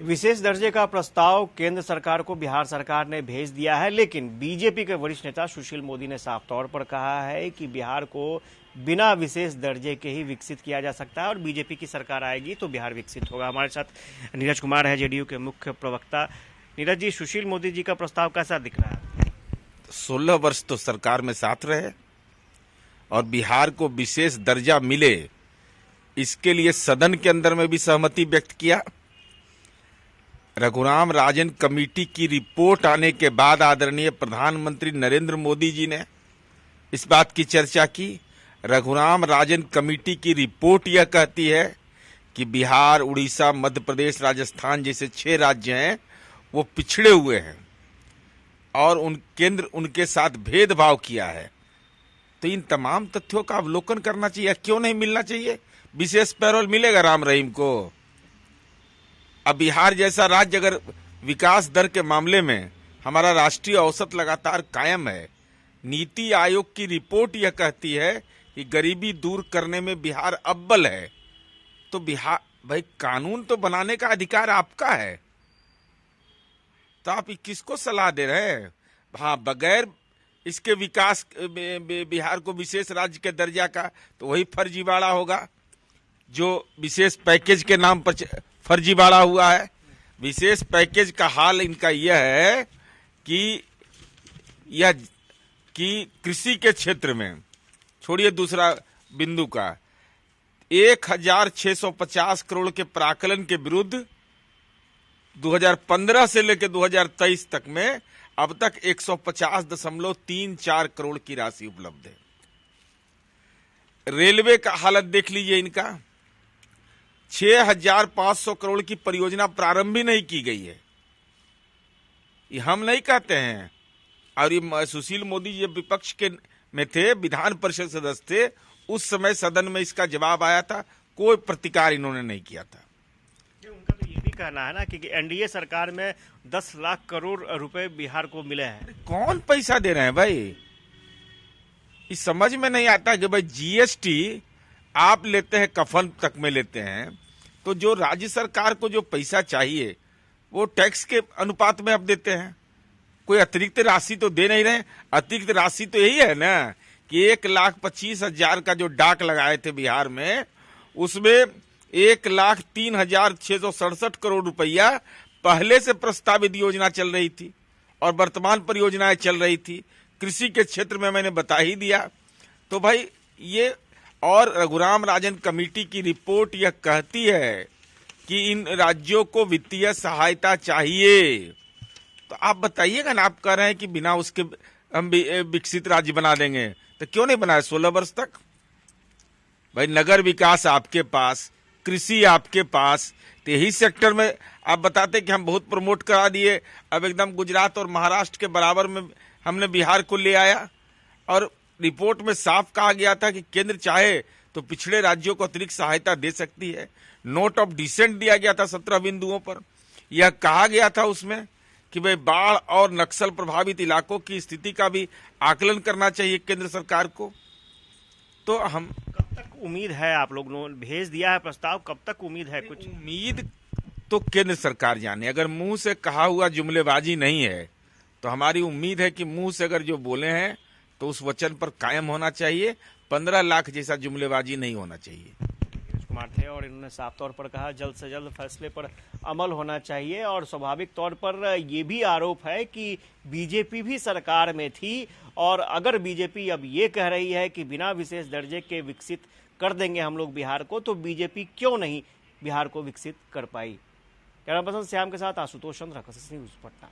विशेष दर्जे का प्रस्ताव केंद्र सरकार को बिहार सरकार ने भेज दिया है, लेकिन बीजेपी के वरिष्ठ नेता सुशील मोदी ने साफ तौर पर कहा है कि बिहार को बिना विशेष दर्जे के ही विकसित किया जा सकता है और बीजेपी की सरकार आएगी तो बिहार विकसित होगा। हमारे साथ नीरज कुमार है, जेडीयू के मुख्य प्रवक्ता। नीरज जी, सुशील मोदी जी का प्रस्ताव कैसा दिख रहा है? 16 वर्ष तो सरकार में साथ रहे और बिहार को विशेष दर्जा मिले, इसके लिए सदन के अंदर में भी सहमति व्यक्त किया। रघुराम राजन कमेटी की रिपोर्ट आने के बाद आदरणीय प्रधानमंत्री नरेंद्र मोदी जी ने इस बात की चर्चा की। रघुराम राजन कमेटी की रिपोर्ट यह कहती है कि बिहार, उड़ीसा, मध्य प्रदेश, राजस्थान जैसे 6 राज्य हैं वो पिछड़े हुए हैं और केंद्र उनके साथ भेदभाव किया है। तो इन तमाम तथ्यों का अवलोकन करना चाहिए। क्यों नहीं मिलना चाहिए? विशेष पैरोल मिलेगा राम रहीम को। अब बिहार जैसा राज्य अगर विकास दर के मामले में हमारा राष्ट्रीय औसत लगातार कायम है, नीति आयोग की रिपोर्ट यह कहती है कि गरीबी दूर करने में बिहार अव्वल है, तो बिहार भाई कानून तो बनाने का अधिकार आपका है, तो आप किसको सलाह दे रहे हैं? हाँ, बगैर इसके विकास बिहार को विशेष राज्य के दर्जा का तो वही फर्जीवाड़ा होगा जो विशेष पैकेज के नाम पर फर्जीवाड़ा हुआ है। विशेष पैकेज का हाल इनका यह है कि कृषि के क्षेत्र में, छोड़िए दूसरा बिंदु का, 1650 करोड़ के प्राकलन के विरुद्ध 2015 से लेकर 2023 तक में अब तक 150.34 करोड़ की राशि उपलब्ध है। रेलवे का हालत देख लीजिए इनका, 6500 करोड़ की परियोजना प्रारंभ भी नहीं की गई है। ये हम नहीं कहते हैं। और ये सुशील मोदी जी विपक्ष के में थे, विधान परिषद सदस्य थे, उस समय सदन में इसका जवाब आया था, कोई प्रतिकार इन्होंने नहीं किया था। उनका तो ये भी कहना है ना कि एनडीए सरकार में 10 लाख करोड़ रुपए बिहार को मिले हैं। कौन पैसा दे रहे हैं भाई? इस समझ में नहीं आता कि भाई जीएसटी आप लेते हैं, कफन तक में लेते हैं, तो जो राज्य सरकार को जो पैसा चाहिए वो टैक्स के अनुपात में आप देते हैं। कोई अतिरिक्त राशि तो दे नहीं रहे। अतिरिक्त राशि तो यही है ना कि 1,25,000 का जो डाक लगाए थे बिहार में, उसमें 1,03,667 करोड़ रुपया पहले से प्रस्तावित योजना चल रही थी और वर्तमान परियोजनाएं चल रही थी। कृषि के क्षेत्र में मैंने बता ही दिया। तो भाई ये, और रघुराम राजन कमेटी की रिपोर्ट यह कहती है कि इन राज्यों को वित्तीय सहायता चाहिए। तो आप बताइएगा ना, आप कह रहे हैं कि बिना उसके हम विकसित राज्य बना देंगे, तो क्यों नहीं बनाए 16 वर्ष तक? भाई नगर विकास आपके पास, कृषि आपके पास, तो यही सेक्टर में आप बताते कि हम बहुत प्रमोट करा दिए, अब एकदम गुजरात और महाराष्ट्र के बराबर में हमने बिहार को ले आया। और रिपोर्ट में साफ कहा गया था कि केंद्र चाहे तो पिछड़े राज्यों को अतिरिक्त सहायता दे सकती है। नोट ऑफ डिसेंट दिया गया था 17 बिंदुओं पर। यह कहा गया था उसमें कि भाई बाढ़ और नक्सल प्रभावित इलाकों की स्थिति का भी आकलन करना चाहिए केंद्र सरकार को। तो हम कब तक उम्मीद है? आप लोग ने भेज दिया है प्रस्ताव, कब तक उम्मीद है? कुछ उम्मीद तो केंद्र सरकार जाने। अगर मुंह से कहा हुआ जुमलेबाजी नहीं है तो हमारी उम्मीद है कि मुंह से अगर जो बोले हैं तो उस वचन पर कायम होना चाहिए। 15 लाख जैसा जुमलेबाजी नहीं होना चाहिए। कुमार थे और इन्होंने साफ तौर पर कहा जल्द से जल्द फैसले पर अमल होना चाहिए। और स्वाभाविक तौर पर ये भी आरोप है कि बीजेपी भी सरकार में थी, और अगर बीजेपी अब ये कह रही है कि बिना विशेष दर्जे के विकसित कर देंगे हम लोग बिहार को, तो बीजेपी क्यों नहीं बिहार को विकसित कर पाई? कैमरा पर्सन श्याम के साथ आशुतोष चंद्र, न्यूज़ पटना।